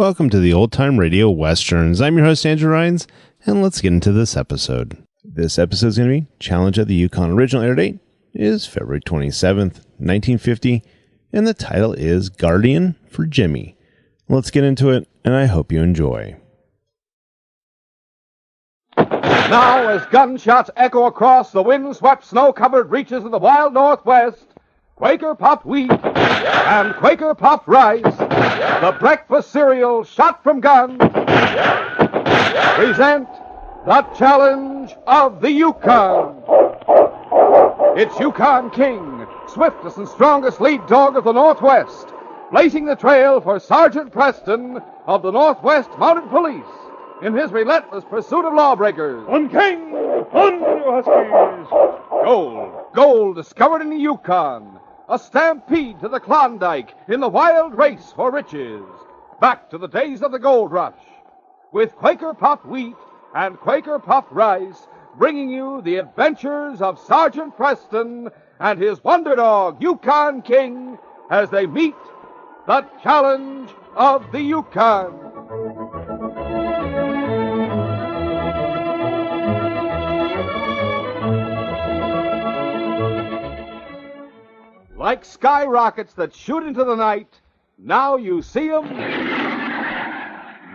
Welcome to the Old Time Radio Westerns. I'm your host, Andrew Rhynes, and let's get into this episode. This episode is going to be Challenge of the Yukon. Original air date is February 27th, 1950, and the title is Guardian for Jimmy. Let's get into it, and I hope you enjoy. Now, as gunshots echo across the wind-swept, snow-covered reaches of the wild Northwest, Quaker Puffed Wheat and Quaker Puffed Rice, the breakfast cereal shot from guns, present the Challenge of the Yukon. It's Yukon King, swiftest and strongest lead dog of the Northwest, blazing the trail for Sergeant Preston of the Northwest Mounted Police in his relentless pursuit of lawbreakers. On King! On, you Huskies! Gold discovered in the Yukon. A stampede to the Klondike in the wild race for riches. Back to the days of the gold rush. With Quaker Puffed Wheat and Quaker Puffed Rice, bringing you the adventures of Sergeant Preston and his wonder dog, Yukon King, as they meet the Challenge of the Yukon. Like skyrockets that shoot into the night, now you see 'em,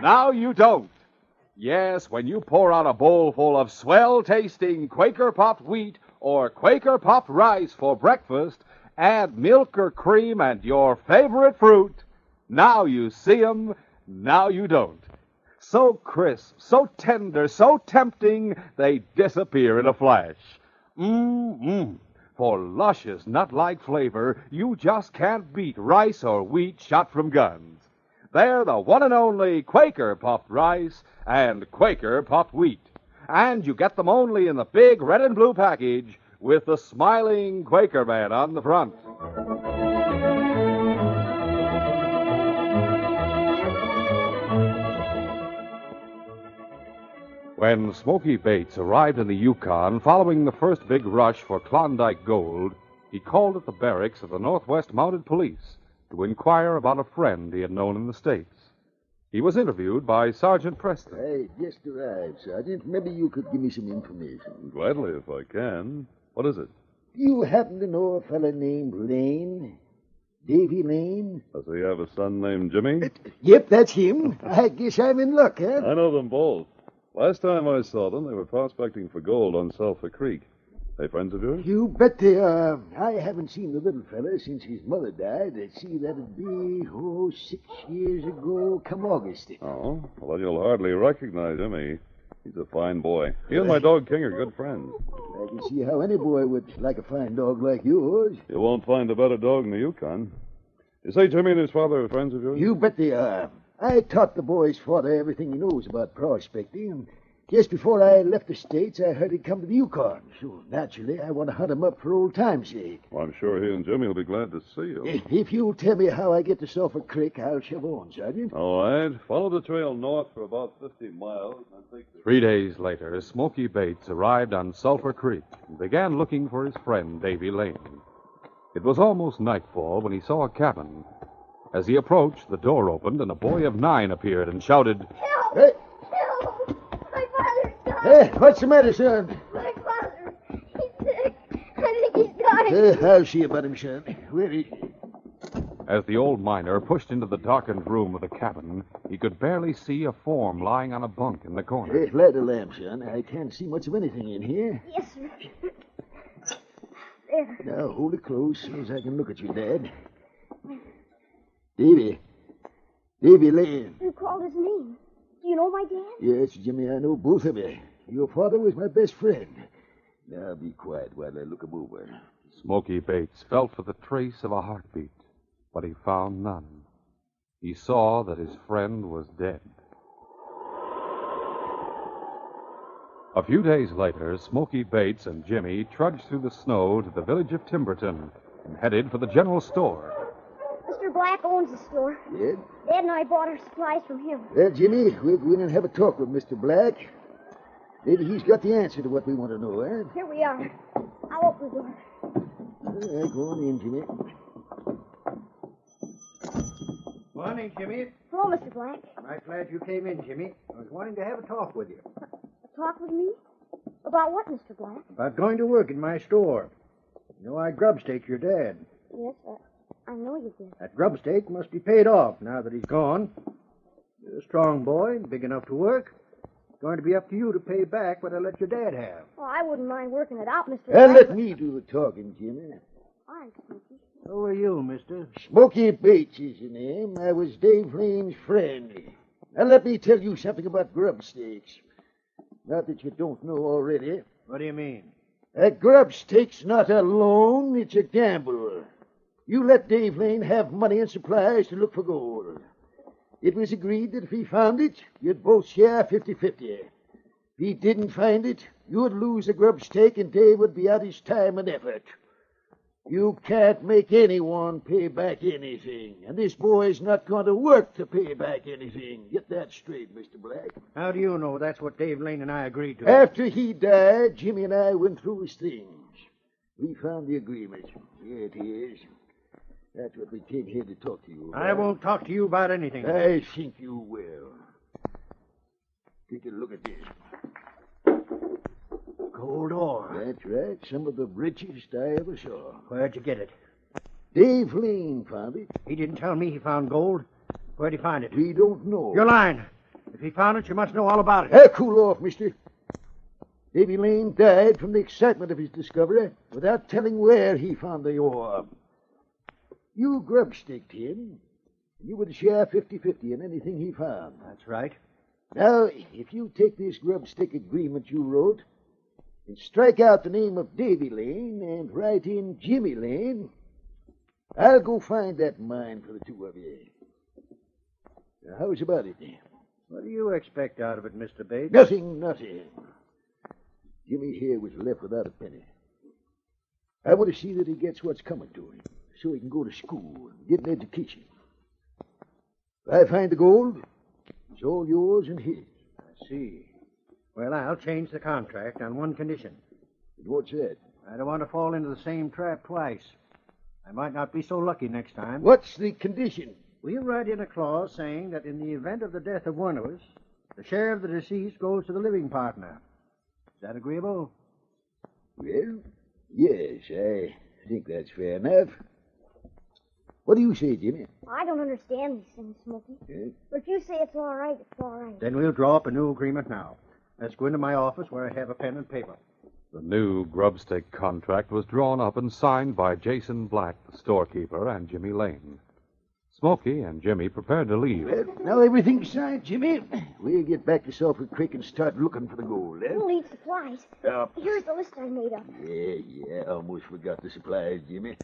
now you don't. Yes, when you pour out a bowl full of swell-tasting Quaker Puffed Wheat or Quaker Puffed Rice for breakfast, add milk or cream and your favorite fruit, now you see 'em, now you don't. So crisp, so tender, so tempting, they disappear in a flash. For luscious, nut-like flavor, you just can't beat rice or wheat shot from guns. They're the one and only Quaker Puffed Rice and Quaker Puffed Wheat. And you get them only in the big red and blue package with the smiling Quaker man on the front. When Smoky Bates arrived in the Yukon following the first big rush for Klondike gold, he called at the barracks of the Northwest Mounted Police to inquire about a friend he had known in the States. He was interviewed by Sergeant Preston. I just arrived, Sergeant. Maybe you could give me some information. Gladly, if I can. What is it? Do you happen to know a fellow named Lane? Davy Lane? Does he have a son named Jimmy? Yep, that's him. I guess I'm in luck, huh? I know them both. Last time I saw them, they were prospecting for gold on Sulphur Creek. They friends of yours? You bet they are. I haven't seen the little fella since his mother died. Let's see, that'd be, 6 years ago, come August. Oh, well, you'll hardly recognize him. He's a fine boy. He and my dog King are good friends. I can see how any boy would like a fine dog like yours. You won't find a better dog in the Yukon. You say Jimmy and his father are friends of yours? You bet they are. I taught the boy's father everything he knows about prospecting. Just before I left the States, I heard he'd come to the Yukon. So, naturally, I want to hunt him up for old time's sake. Well, I'm sure he and Jimmy will be glad to see you. If you'll tell me how I get to Sulphur Creek, I'll shove on, Sergeant. All right. Follow the trail north for about 50 miles. And take the... 3 days later, Smoky Bates arrived on Sulphur Creek and began looking for his friend, Davy Lane. It was almost nightfall when he saw a cabin. As he approached, the door opened and a boy of 9 appeared and shouted, Help! Hey. Help! My father's dying! Hey, what's the matter, son? My father, he's sick. I think he's dying. I'll see about him, son. Where is he? As the old miner pushed into the darkened room of the cabin, he could barely see a form lying on a bunk in the corner. Hey, light the lamp, son. I can't see much of anything in here. Yes, sir. There. Now, hold it close so as I can look at you, Dad. Davy Lane. You called his name. Do you know my dad? Yes, Jimmy, I know both of you. Your father was my best friend. Now, be quiet while I look him over. Smoky Bates felt for the trace of a heartbeat, but he found none. He saw that his friend was dead. A few days later, Smoky Bates and Jimmy trudged through the snow to the village of Timberton and headed for the general store. Mr. Black owns the store. Yeah? Dad and I bought our supplies from him. Well, Jimmy, we'll go in and have a talk with Mr. Black. Maybe he's got the answer to what we want to know, eh? Here we are. I'll open the door. All right, go on in, Jimmy. Morning, Jimmy. Hello, Mr. Black. I'm glad you came in, Jimmy. I was wanting to have a talk with you. Talk with me? About what, Mr. Black? About going to work in my store. You know I grubstaked your dad. Yes, I know you did. That grubstake must be paid off now that he's gone. You're a strong boy, big enough to work. It's going to be up to you to pay back what I let your dad have. Well, I wouldn't mind working it out, Mr. Black. Let me do the talking, Jimmy. All right, Smoky. Who are you, mister? Smoky Bates is the name. I was Dave Lane's friend. Now, let me tell you something about grub steaks. Not that you don't know already. What do you mean? A grub steak's not a loan, it's a gamble. You let Dave Lane have money and supplies to look for gold. It was agreed that if he found it, you'd both share 50-50. If he didn't find it, you'd lose the grub steak and Dave would be out his time and effort. You can't make anyone pay back anything, and this boy's not going to work to pay back anything. Get that straight, Mr. Black. How do you know that's what Dave Lane and I agreed to? After he died, Jimmy and I went through his things. We found the agreement. Here it is. That's what we came here to talk to you about. I won't talk to you about anything. I think you will. Take a look at this. Gold ore. That's right. Some of the richest I ever saw. Where'd you get it? Dave Lane found it. He didn't tell me he found gold. Where'd he find it? We don't know. You're lying. If he found it, you must know all about it. Hey, cool off, mister. Davy Lane died from the excitement of his discovery without telling where he found the ore. You grub-staked him. You would share 50-50 in anything he found. That's right. Now, if you take this grub-stake agreement you wrote and strike out the name of Davy Lane and write in Jimmy Lane, I'll go find that mine for the two of you. Now, how's about it? What do you expect out of it, Mr. Bates? Nothing. Jimmy here was left without a penny. I want to see that he gets what's coming to him, so he can go to school and get an education. If I find the gold, it's all yours and his. I see. Well, I'll change the contract on one condition. And what's that? I don't want to fall into the same trap twice. I might not be so lucky next time. What's the condition? We'll write in a clause saying that in the event of the death of one of us, the share of the deceased goes to the living partner. Is that agreeable? Well, yes, I think that's fair enough. What do you say, Jimmy? I don't understand these things, Smoky. Yes? But if you say it's all right, it's all right. Then we'll draw up a new agreement now. Let's go into my office where I have a pen and paper. The new grubstake contract was drawn up and signed by Jason Black, the storekeeper, and Jimmy Lane. Smoky and Jimmy prepared to leave. Well, now everything's signed, Jimmy. We'll get back to Sulphur Creek and start looking for the gold, eh? We'll need supplies. Here's the list I made up. Yeah, almost forgot the supplies, Jimmy.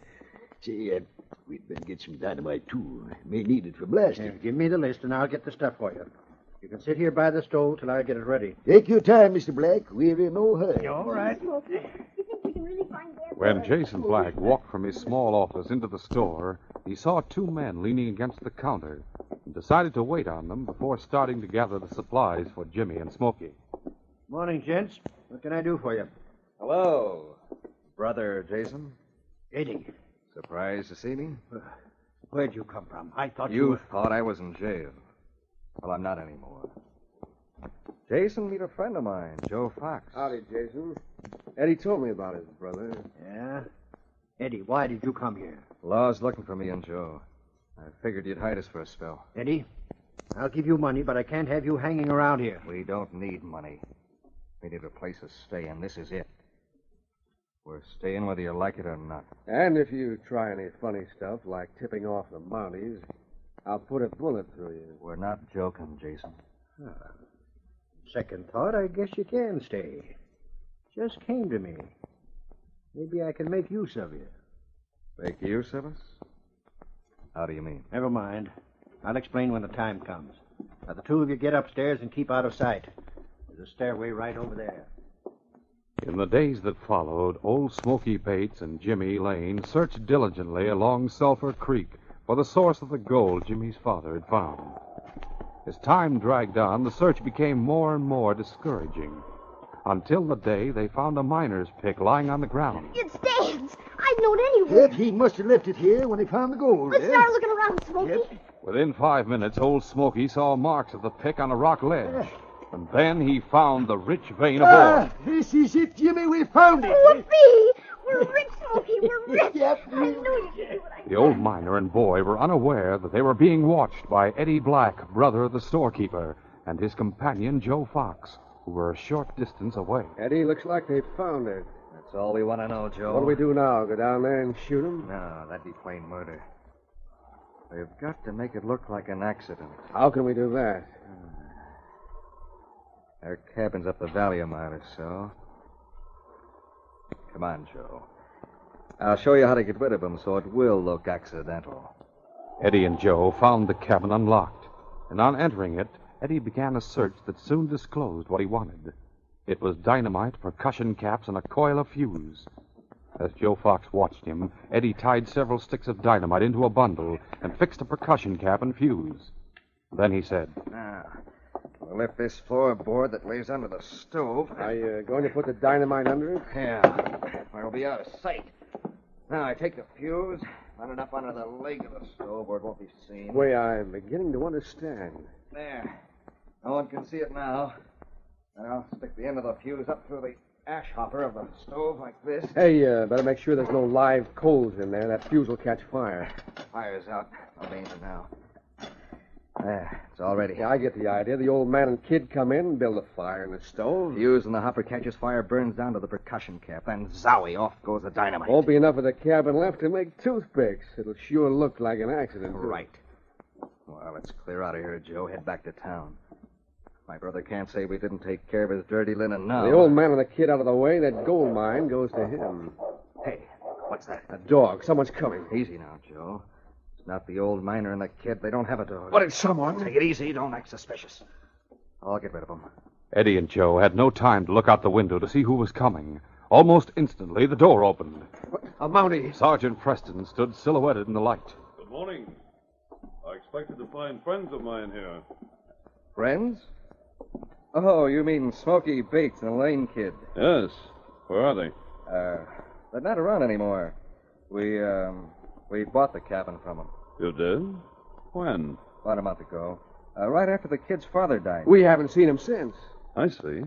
Say, we'd better get some dynamite, too. May need it for blasting. Here, give me the list and I'll get the stuff for you. You can sit here by the stove till I get it ready. Take your time, Mr. Black. We're in no hurry. All right. Smoky, you think we can really find Dad? When Jason Black walked from his small office into the store, he saw two men leaning against the counter and decided to wait on them before starting to gather the supplies for Jimmy and Smoky. Morning, gents. What can I do for you? Hello, Brother Jason. Eddie. Surprised to see me? Where'd you come from? I thought You were... thought I was in jail. Well, I'm not anymore. Jason, meet a friend of mine, Joe Fox. Howdy, Jason. Eddie told me about his brother. Yeah? Eddie, why did you come here? Law's looking for me and Joe. I figured you'd hide us for a spell. Eddie, I'll give you money, but I can't have you hanging around here. We don't need money. We need a place to stay, and this is it. We're staying whether you like it or not. And if you try any funny stuff, like tipping off the Mounties, I'll put a bullet through you. We're not joking, Jason. Second thought, I guess you can stay. Just came to me. Maybe I can make use of you. Make use of us? How do you mean? Never mind. I'll explain when the time comes. Now, the two of you get upstairs and keep out of sight. There's a stairway right over there. In the days that followed, old Smoky Bates and Jimmy Lane searched diligently along Sulphur Creek for the source of the gold Jimmy's father had found. As time dragged on, the search became more and more discouraging, until the day they found a miner's pick lying on the ground. It's Dad's. I'd know it anywhere. Yep, he must have left it here when he found the gold. Let's eh? start looking around, Smoky. Yep. Within 5 minutes, old Smoky saw marks of the pick on a rock ledge. And then he found the rich vein of ore. This is it, Jimmy. We found it. Whoopee! We're rich, Smoky. We're rich. Yep. I knew you'd do it. The old miner and boy were unaware that they were being watched by Eddie Black, brother of the storekeeper, and his companion, Joe Fox, who were a short distance away. Eddie, looks like they found it. That's all we want to know, Joe. What do we do now? Go down there and shoot him? No, that'd be plain murder. We've got to make it look like an accident. How can we do that? Their cabin's up the valley a mile or so. Come on, Joe. I'll show you how to get rid of them so it will look accidental. Eddie and Joe found the cabin unlocked, and on entering it, Eddie began a search that soon disclosed what he wanted. It was dynamite, percussion caps, and a coil of fuse. As Joe Fox watched him, Eddie tied several sticks of dynamite into a bundle and fixed a percussion cap and fuse. Then he said, Now, we'll lift this floorboard that lays under the stove. Are you going to put the dynamite under it? Yeah, where it'll be out of sight. Now, I take the fuse, run it up under the leg of the stove where it won't be seen. Wait, I'm beginning to understand. There. No one can see it now. Then I'll stick the end of the fuse up through the ash hopper of the stove like this. Hey, better make sure there's no live coals in there. That fuse will catch fire. Fire's out. No danger now. There, it's all ready. Yeah, I get the idea. The old man and kid come in and build a fire in the stove. Fuse in the hopper catches fire, burns down to the percussion cap. Then, zowie, off goes the dynamite. Won't be enough of the cabin left to make toothpicks. It'll sure look like an accident. Too. Right. Well, let's clear out of here, Joe. Head back to town. My brother can't say we didn't take care of his dirty linen now. The old man and the kid out of the way, that gold mine goes to him. Hey, what's that? A dog. Someone's coming. Easy now, Joe. It's not the old miner and the kid. They don't have a dog. But it's someone. Take it easy. Don't act suspicious. I'll get rid of them. Eddie and Joe had no time to look out the window to see who was coming. Almost instantly, the door opened. A Mountie. Sergeant Preston stood silhouetted in the light. Good morning. I expected to find friends of mine here. Friends? Oh, you mean Smoky Bates and the Lane Kid. Yes. Where are they? They're not around anymore. We bought the cabin from them. You did? When? About a month ago. Right after the kid's father died. We haven't seen him since. I see.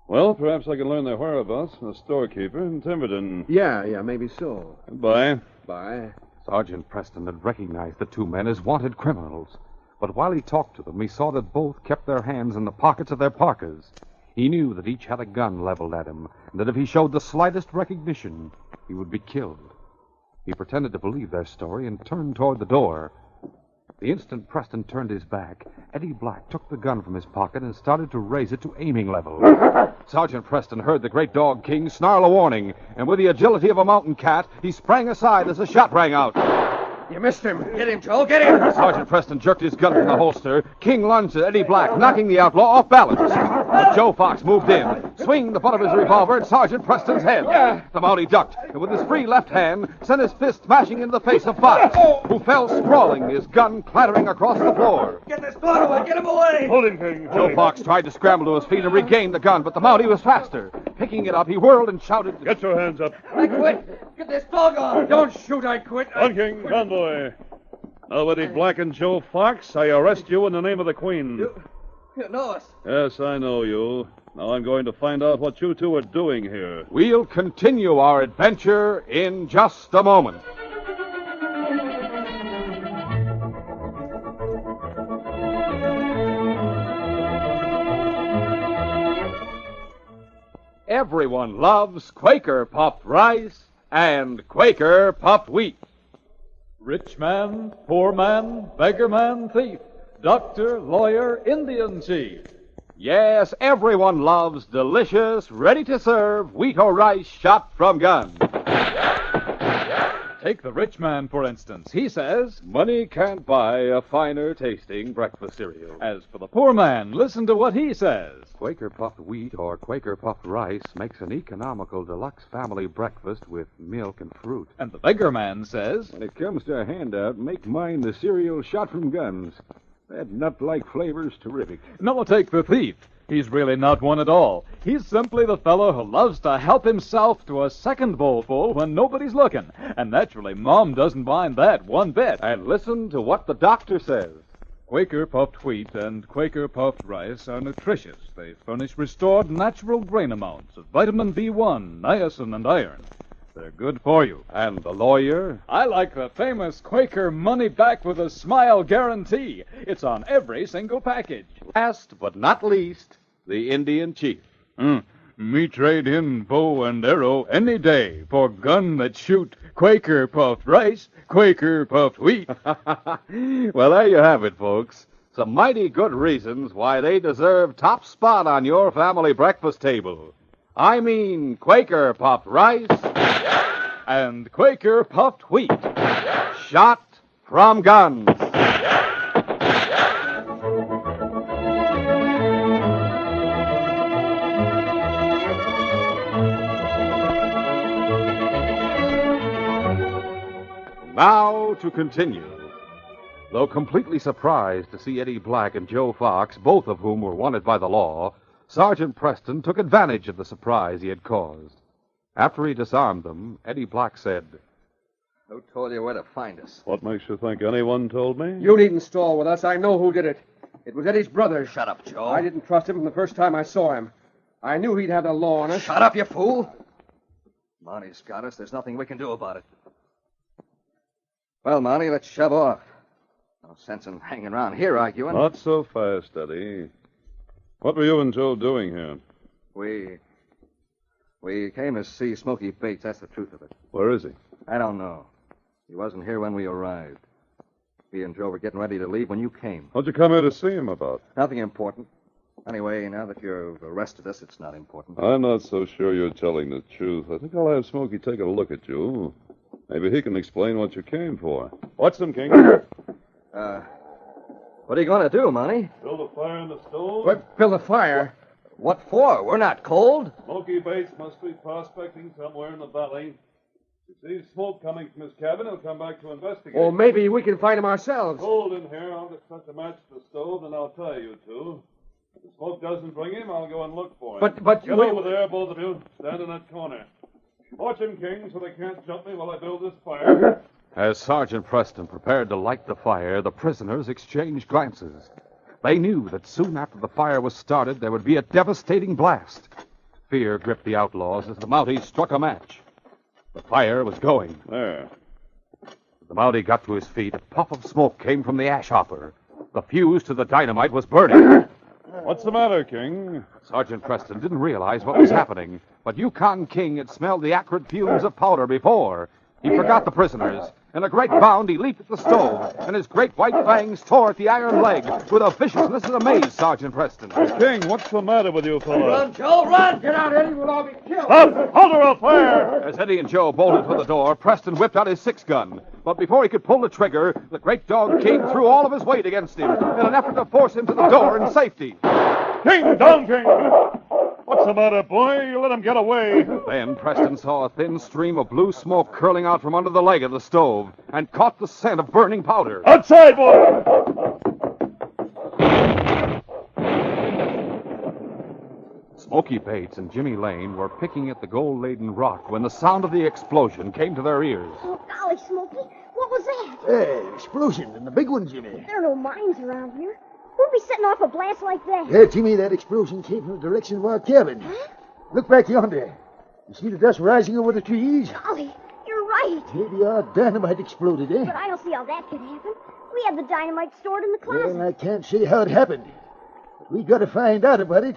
Well, perhaps I can learn their whereabouts from the storekeeper in Timberton. Yeah, maybe so. Goodbye. Bye. Sergeant Preston had recognized the two men as wanted criminals. But while he talked to them, he saw that both kept their hands in the pockets of their parkas. He knew that each had a gun leveled at him, and that if he showed the slightest recognition, he would be killed. He pretended to believe their story and turned toward the door. The instant Preston turned his back, Eddie Black took the gun from his pocket and started to raise it to aiming level. Sergeant Preston heard the great dog King snarl a warning, and with the agility of a mountain cat, he sprang aside as the shot rang out. You missed him. Get him, Joe. Get him. Sergeant Preston jerked his gun from the holster. King lunged at Eddie Black, knocking the outlaw off balance. But Joe Fox moved in, swinging the butt of his revolver at Sergeant Preston's head. The Mountie ducked, and with his free left hand, sent his fist smashing into the face of Fox, who fell sprawling, his gun clattering across the floor. Get this blood away. Get him away. Hold him, King. Joe Fox tried to scramble to his feet and regain the gun, but the Mountie was faster. Picking it up, he whirled and shouted, Get your hands up. I quit. Get this dog on. Don't shoot, I quit. On, King. Convoy. Now, Eddie Black and Joe Fox, I arrest you in the name of the Queen. You know us. Yes, I know you. Now I'm going to find out what you two are doing here. We'll continue our adventure in just a moment. Everyone loves Quaker puffed rice and Quaker puffed wheat. Rich man, poor man, beggar man, thief, doctor, lawyer, Indian chief. Yes, everyone loves delicious, ready-to-serve wheat or rice shot from guns. Take the rich man, for instance. He says, Money can't buy a finer tasting breakfast cereal. as for the poor man, listen to what he says. Quaker puffed wheat or Quaker puffed rice makes an economical deluxe family breakfast with milk and fruit. And the beggar man says, When it comes to a handout, make mine the cereal shot from guns. That nut-like flavor's terrific. no, take the thief. He's really not one at all. He's simply the fellow who loves to help himself to a second bowlful when nobody's looking. And naturally, Mom doesn't mind that one bit. And listen to what the doctor says. Quaker puffed wheat and Quaker puffed rice are nutritious. They furnish restored natural grain amounts of vitamin B1, niacin, and iron. They're good for you. And the lawyer? I like the famous Quaker money back with a smile guarantee. It's on every single package. Last but not least, the Indian chief. Me trade in bow and arrow any day for gun that shoot Quaker puffed rice, Quaker puffed wheat. Well, there you have it, folks. Some mighty good reasons why they deserve top spot on your family breakfast table. I mean Quaker puffed rice And Quaker puffed wheat. shot from guns. Now to continue. Though completely surprised to see Eddie Black and Joe Fox, both of whom were wanted by the law, Sergeant Preston took advantage of the surprise he had caused. After he disarmed them, Eddie Black said, Who told you where to find us? What makes you think anyone told me? You needn't stall with us. I know who did it. It was Eddie's brother. Shut up, Joe. I didn't trust him from the first time I saw him. I knew he'd have the law on us. Shut up, you fool. Monty's got us. There's nothing we can do about it. Well, Monty, let's shove off. No sense in hanging around here arguing. Not so fast, Eddie. What were you and Joe doing here? We came to see Smoky Bates. That's the truth of it. Where is he? I don't know. He wasn't here when we arrived. He and Joe were getting ready to leave when you came. What'd you come here to see him about? Nothing important. Anyway, now that you've arrested us, it's not important. I'm not so sure you're telling the truth. I think I'll have Smoky take a look at you. Maybe he can explain what you came for. Watch them, King. What are you going to do, Monty? Build a fire in the stove? What? Build a fire? What for? We're not cold. Smoky Bates must be prospecting somewhere in the valley. If he sees smoke coming from his cabin, he'll come back to investigate. Or maybe we can find him ourselves. Hold in here. I'll just touch a match to the stove, and I'll tie you two. If the smoke doesn't bring him, I'll go and look for him. But Get over there, both of you. Stand in that corner. Watch him, King, so they can't jump me while I build this fire. As Sergeant Preston prepared to light the fire, the prisoners exchanged glances. They knew that soon after the fire was started, there would be a devastating blast. Fear gripped the outlaws as the Mountie struck a match. The fire was going. There. The Mountie got to his feet. A puff of smoke came from the ash hopper. The fuse to the dynamite was burning. What's the matter, King? Sergeant Preston didn't realize what was happening, but Yukon King had smelled the acrid fumes of powder before. He forgot the prisoners. In a great bound, he leaped at the stove, and his great white fangs tore at the iron leg with a viciousness that amazed Sergeant Preston. King, what's the matter with you fellows? Run, Joe, run! Get out, Eddie. We'll all be killed. Stop! Hold her up, fire! As Eddie and Joe bolted for the door, Preston whipped out his 6-gun. But before he could pull the trigger, the great dog King threw all of his weight against him in an effort to force him to the door in safety. King, down, King! What's the matter, boy? You let him get away. Then Preston saw a thin stream of blue smoke curling out from under the leg of the stove and caught the scent of burning powder. Outside, boy! Smoky Bates and Jimmy Lane were picking at the gold-laden rock when the sound of the explosion came to their ears. Oh, golly, Smoky. What was that? Explosion, and the big one, Jimmy. There are no mines around here. Who'd be setting off a blast like that? Yeah, Jimmy, that explosion came from the direction of our cabin. Huh? Look back yonder. You see the dust rising over the trees? Golly, you're right. Maybe our dynamite exploded, eh? But I don't see how that could happen. We had the dynamite stored in the closet. Well, I can't say how it happened. But we got to find out about it.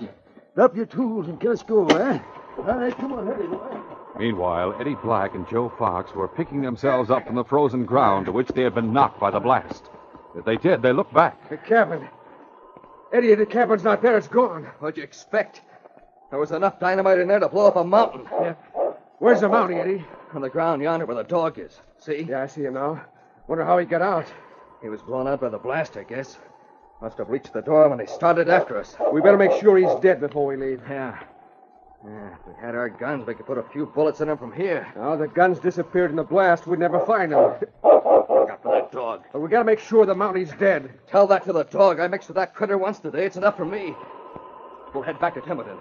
Drop your tools and let us go, eh? All right, come on, hurry, boy. Meanwhile, Eddie Black and Joe Fox were picking themselves up from the frozen ground to which they had been knocked by the blast. As they did, they looked back. The cabin. Eddie, the cabin's not there. It's gone. What'd you expect? There was enough dynamite in there to blow up a mountain. Yeah. Where's the Mountie, Eddie? On the ground yonder where the dog is. See? Yeah, I see him now. Wonder how he got out. He was blown out by the blast, I guess. Must have reached the door when they started after us. We better make sure he's dead before we leave. Yeah, if we had our guns, we could put a few bullets in him from here. Now, the guns disappeared in the blast. We'd never find them. Look out for that dog. But we gotta make sure the Mountie's dead. Tell that to the dog. I mixed with that critter once today. It's enough for me. We'll head back to Timberton.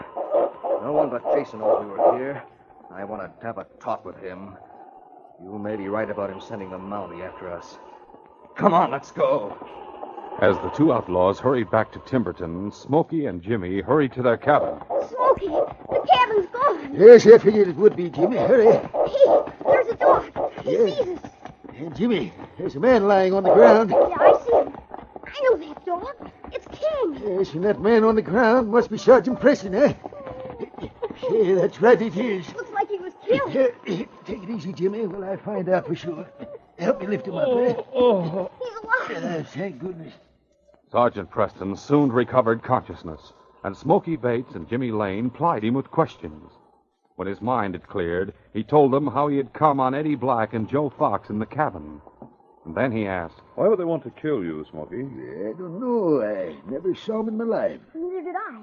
No one but Jason knows we were here. I want to have a talk with him. You may be right about him sending the Mountie after us. Come on, let's go. As the two outlaws hurried back to Timberton, Smoky and Jimmy hurried to their cabin. Smoky, the cabin's gone. Yes, I figured it would be, Jimmy. Hurry. Hey, there's a dog. He sees us. Hey, Jimmy, there's a man lying on the ground. Yeah, I see him. I know that dog. It's King. Yes, and that man on the ground must be Sergeant Preston, eh? Yeah, that's right, it is. Looks like he was killed. Take it easy, Jimmy, while I find out for sure. Help me lift him up, eh? He's alive. Thank goodness. Sergeant Preston soon recovered consciousness, and Smoky Bates and Jimmy Lane plied him with questions. When his mind had cleared, he told them how he had come on Eddie Black and Joe Fox in the cabin. And then he asked, Why would they want to kill you, Smoky? I don't know. I never saw him in my life. Neither did I.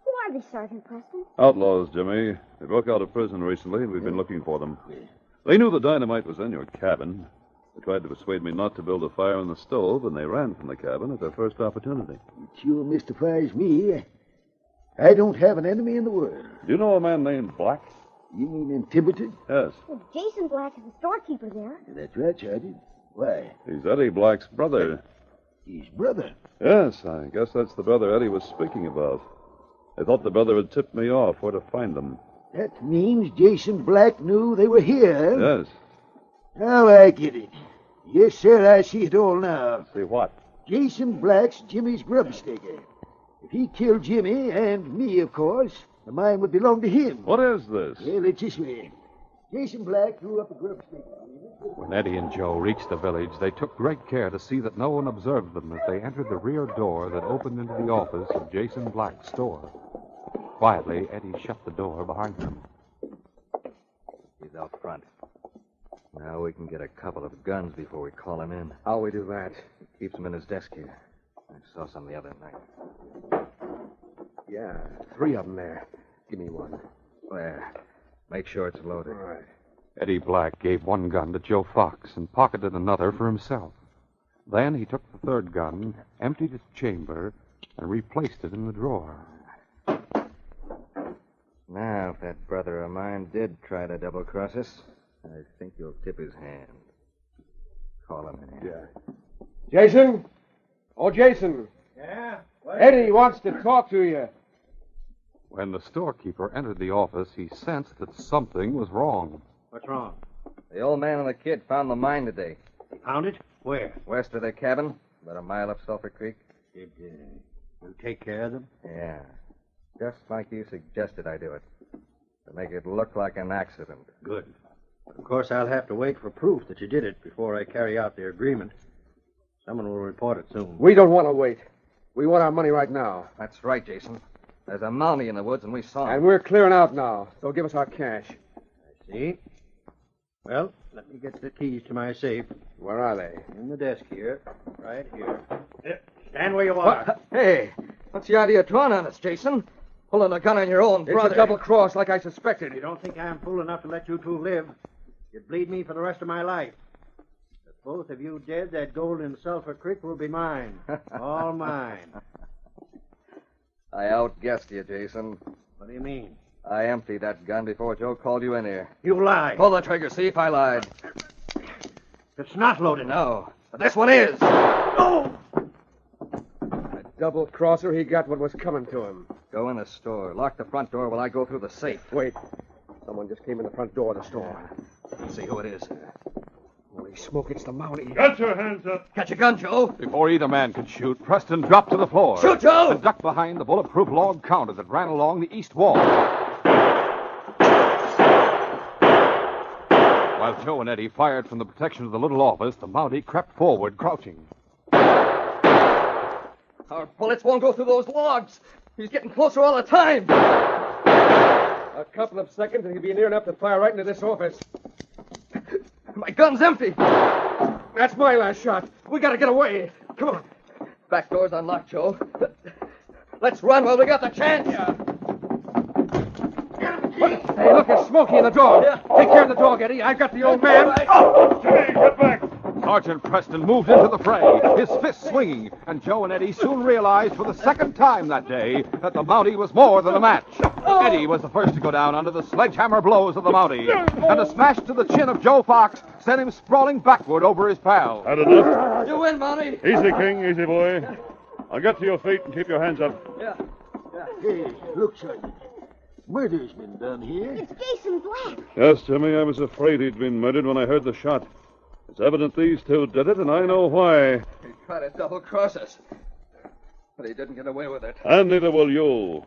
Who are they, Sergeant Preston? Outlaws, Jimmy. They broke out of prison recently, and we've been looking for them. They knew the dynamite was in your cabin. They tried to persuade me not to build a fire in the stove, and they ran from the cabin at their first opportunity. It sure mystifies me. I don't have an enemy in the world. Do you know a man named Black? You mean in Timberton? Yes. Well, Jason Black is the storekeeper there. That's right, Sergeant. Why? He's Eddie Black's brother. His brother. Yes, I guess that's the brother Eddie was speaking about. I thought the brother had tipped me off where to find them. That means Jason Black knew they were here. Yes. Now I get it. Yes, sir, I see it all now. See what? Jason Black's Jimmy's grubstaker. If he killed Jimmy, and me, of course, the mine would belong to him. What is this? Well, it's this way. Jason Black threw up a grubstaker. When Eddie and Joe reached the village, they took great care to see that no one observed them as they entered the rear door that opened into the office of Jason Black's store. Quietly, Eddie shut the door behind them. He's out front. Now we can get a couple of guns before we call him in. How'll we do that? He keeps them in his desk here. I saw some the other night. Yeah, 3 of them there. Give me one. There. Make sure it's loaded. All right. Eddie Black gave one gun to Joe Fox and pocketed another for himself. Then he took the third gun, emptied its chamber, and replaced it in the drawer. Now, if that brother of mine did try to double-cross us, I think you'll tip his hand. Call him in here. Yeah. Jason? Oh, Jason. Yeah? Eddie wants to talk to you. When the storekeeper entered the office, he sensed that something was wrong. What's wrong? The old man and the kid found the mine today. You found it? Where? West of their cabin, about a mile up Sulphur Creek. Did you take care of them? Yeah. Just like you suggested I do it. To make it look like an accident. Good. Of course, I'll have to wait for proof that you did it before I carry out the agreement. Someone will report it soon. We don't want to wait. We want our money right now. That's right, Jason. There's a Mountie in the woods, and we saw him. And we're clearing out now, so give us our cash. I see. Well, let me get the keys to my safe. Where are they? In the desk here. Right here. Stand where you are. What? Hey, what's the idea of drawing on us, Jason? Pulling a gun on your own brother. It's a double cross like I suspected. You don't think I'm fool enough to let you two live? You'd bleed me for the rest of my life. If both of you dead, that gold in Sulphur Creek will be mine. All mine. I outguessed you, Jason. What do you mean? I emptied that gun before Joe called you in here. You lied. Pull the trigger, see if I lied. It's not loaded. No, but this one is. Oh! A double crosser, he got what was coming to him. Go in the store. Lock the front door while I go through the safe. Wait. Someone just came in the front door of the store. Let's see who it is. Holy smoke, it's the Mountie. Get your hands up. Catch a gun, Joe. Before either man could shoot, Preston dropped to the floor. Shoot, Joe! And ducked behind the bulletproof log counter that ran along the east wall. While Joe and Eddie fired from the protection of the little office, the Mountie crept forward, crouching. Our bullets won't go through those logs. He's getting closer all the time. A couple of seconds and he'll be near enough to fire right into this office. My gun's empty. That's my last shot. We gotta get away. Come on. Back door's unlocked, Joe. Let's run while we got the chance. Hey, look, it's Smokey and the dog. Yeah. Take care of the dog, Eddie. I've got the old man. Right. Jimmy, get back. Sergeant Preston moved into the fray, his fists swinging, and Joe and Eddie soon realized for the second time that day that the Mountie was more than a match. Eddie was the first to go down under the sledgehammer blows of the Mountie, and a smash to the chin of Joe Fox sent him sprawling backward over his pal. Had enough? You win, Mountie. Easy, King, easy, boy. Now get to your feet and keep your hands up. Yeah. Hey, look, Sergeant. Murder's been done here. It's Jason Black. Yes, Jimmy, I was afraid he'd been murdered when I heard the shot. It's evident these two did it, and I know why. He tried to double-cross us, but he didn't get away with it. And neither will you.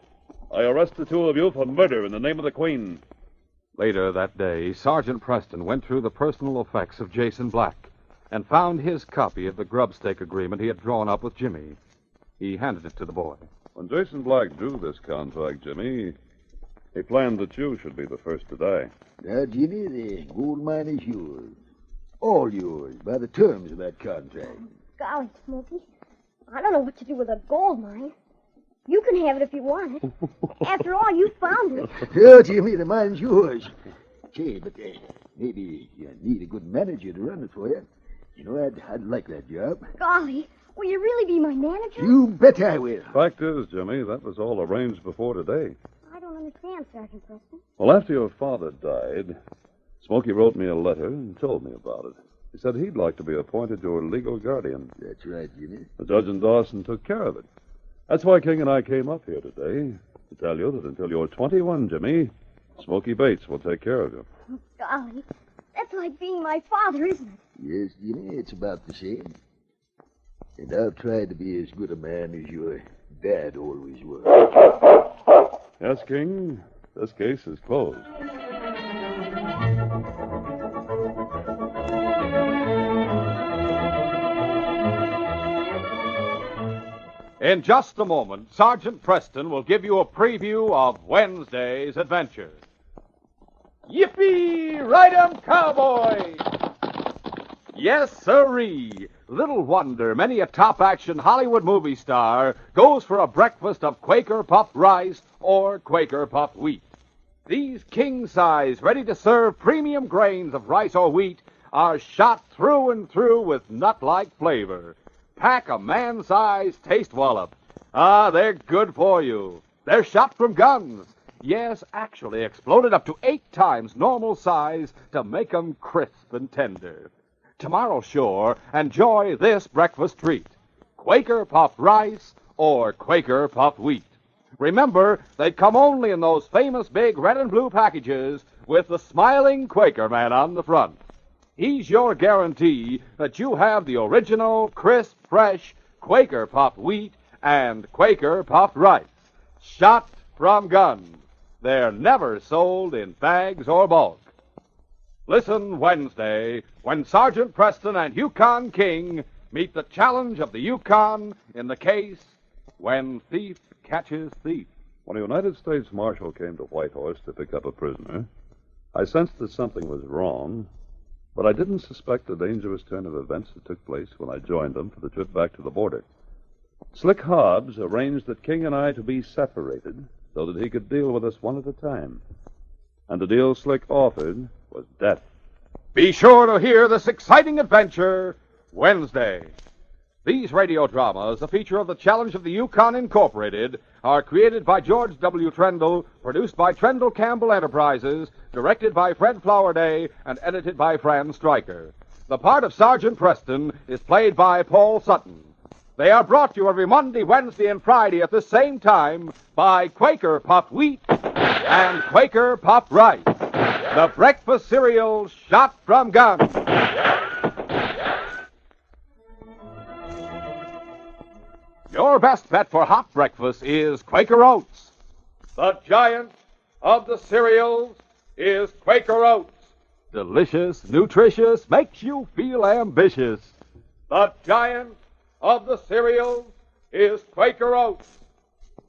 I arrest the two of you for murder in the name of the Queen. Later that day, Sergeant Preston went through the personal effects of Jason Black and found his copy of the grubstake agreement he had drawn up with Jimmy. He handed it to the boy. When Jason Black drew this contract, Jimmy, he planned that you should be the first to die. Now, Jimmy, the gold mine is yours. All yours by the terms of that contract. Golly, Smoky. I don't know what to do with a gold mine. You can have it if you want it. After all, you found it. Yeah, Jimmy, the mine's yours. Say, but maybe you need a good manager to run it for you. You know, I'd like that job. Golly, will you really be my manager? You bet I will. Fact is, Jimmy, that was all arranged before today. I don't understand, Sergeant Preston. Well, after your father died, Smokey wrote me a letter and told me about it. He said he'd like to be appointed your legal guardian. That's right, Jimmy. The judge and Dawson took care of it. That's why King and I came up here today, to tell you that until you're 21, Jimmy, Smokey Bates will take care of you. Oh, golly, that's like being my father, isn't it? Yes, Jimmy, it's about the same. And I'll try to be as good a man as your dad always was. Yes, King, this case is closed. In just a moment, Sergeant Preston will give you a preview of Wednesday's adventure. Yippee! Ride 'em, cowboy! Yes, sirree. Little wonder many a top-action Hollywood movie star goes for a breakfast of Quaker puffed rice or Quaker puffed wheat. These king-size, ready-to-serve premium grains of rice or wheat are shot through and through with nut-like flavor. Pack a man-sized taste wallop. Ah, they're good for you. They're shot from guns. Yes, actually exploded up to 8 times normal size to make 'em crisp and tender. Tomorrow, sure, enjoy this breakfast treat. Quaker puffed rice or Quaker puffed wheat. Remember, they come only in those famous big red and blue packages with the smiling Quaker man on the front. He's your guarantee that you have the original, crisp, fresh Quaker puffed wheat and Quaker puffed rice. Shot from guns. They're never sold in bags or bulk. Listen Wednesday when Sergeant Preston and Yukon King meet the challenge of the Yukon in the case When Thief Catches Thief. When a United States Marshal came to Whitehorse to pick up a prisoner, I sensed that something was wrong, but I didn't suspect the dangerous turn of events that took place when I joined them for the trip back to the border. Slick Hobbs arranged that King and I to be separated so that he could deal with us one at a time. And the deal Slick offered was death. Be sure to hear this exciting adventure Wednesday. These radio dramas, a feature of the Challenge of the Yukon Incorporated, are created by George W. Trendle, produced by Trendle Campbell Enterprises, directed by Fred Flowerday, and edited by Fran Striker. The part of Sergeant Preston is played by Paul Sutton. They are brought to you every Monday, Wednesday, and Friday at the same time by Quaker Puffed Wheat and Quaker Puffed Rice, the breakfast cereal shot from guns. Your best bet for hot breakfast is Quaker Oats. The giant of the cereals is Quaker Oats. Delicious, nutritious, makes you feel ambitious. The giant of the cereals is Quaker Oats.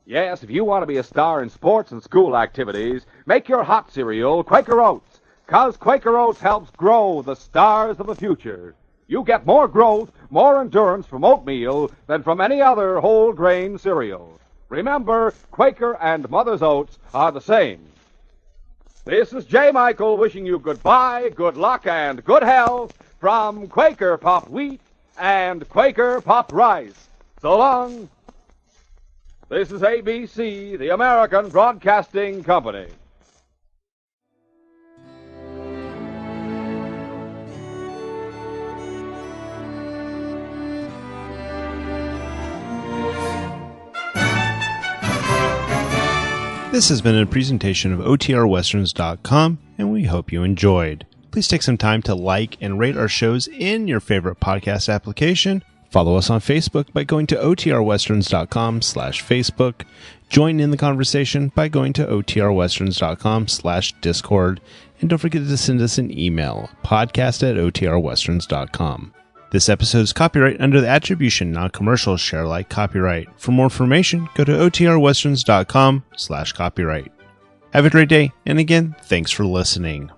Yes, if you want to be a star in sports and school activities, make your hot cereal Quaker Oats, 'cause Quaker Oats helps grow the stars of the future. You get more growth, more endurance from oatmeal than from any other whole grain cereal. Remember, Quaker and Mother's Oats are the same. This is J. Michael wishing you goodbye, good luck, and good health from Quaker Puffed Wheat and Quaker Puffed Rice. So long. This is ABC, the American Broadcasting Company. This has been a presentation of OTRWesterns.com, and we hope you enjoyed. Please take some time to like and rate our shows in your favorite podcast application. Follow us on Facebook by going to OTRWesterns.com/Facebook. Join in the conversation by going to OTRWesterns.com/Discord. And don't forget to send us an email, podcast@OTRWesterns.com. This episode is copyright under the Attribution Non-Commercial Share Alike copyright. For more information, go to OTRWesterns.com/copyright. Have a great day, and again, thanks for listening.